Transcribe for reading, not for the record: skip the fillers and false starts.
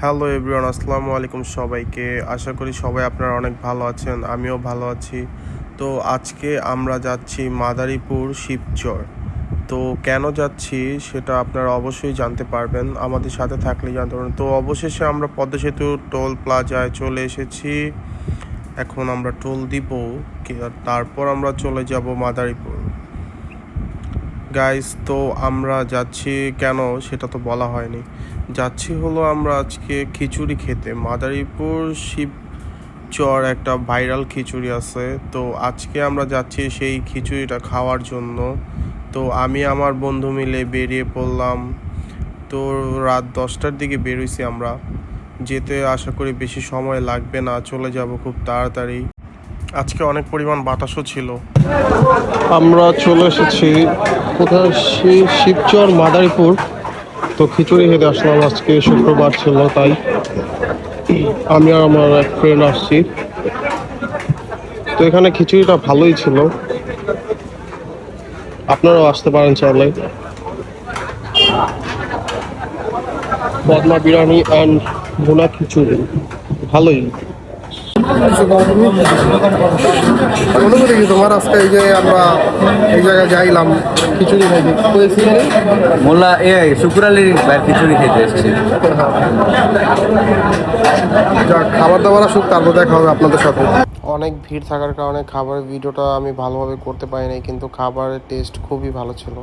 Hello everyone, আসসালামু আলাইকুম সবাইকে। আশা করি সবাই আপনারা অনেক ভালো আছেন, আমিও ভালো আছি। তো আজকে আমরা যাচ্ছি মাদারীপুর শিবচর। তো কেন যাচ্ছি সেটা আপনারা অবশ্যই জানতে পারবেন, আমাদের সাথে থাকলে জানতে পারবেন। তো অবশেষে আমরা পদ্মা সেতু টোল প্লাজায় চলে এসেছি। এখন আমরা টোল দিব, তারপর আমরা চলে যাব মাদারীপুর। গাইস, তো আমরা যাচ্ছি কেন সেটা তো বলা হয়নি। যাচ্ছি হলো আমরা আজকে খিচুড়ি খেতে। মাদারীপুর শিবচর একটা ভাইরাল খিচুড়ি আছে, তো আজকে আমরা যাচ্ছি সেই খিচুড়িটা খাওয়ার জন্য। তো আমি আমার বন্ধু মিলে বেরিয়ে পড়লাম। তো রাত 10টার দিকে বেরোইছি আমরা। যেতে আশা করি বেশি সময় লাগবে না, চলে যাব খুব তাড়াতাড়ি। আজকে অনেক পরিমাণ বাতাসও ছিল। আমরা চলে এসেছি কোথায়, শিবচর মাদারীপুর। তো খিচুড়ি খেতে আসলাম, আজকে শুক্রবার ছিল তাই আমি আর আমার এক ফ্রেন্ড আসছি। তো এখানে খিচুড়িটা ভালোই ছিল, আপনারাও আসতে পারেন চাইলে। বদনা বিরিয়ানি অ্যান্ড ভুনা খিচুড়ি ভালোই। অনুভূতি কি তোমার আজকে, এই যে আমরা এই জায়গায় যাইলাম খিচুড়ি খাইতে, মোল্লা শুকুর আলীর খিচুড়ি খেতে এসেছি। খাবার দাবার আসুক, তারপর দেখা হবে আপনাদের সাথে। অনেক ভিড় থাকার কারণে খাবারের ভিডিওটা আমি ভালোভাবে করতে পারি নাই, কিন্তু খাবারের টেস্ট খুবই ভালো ছিল।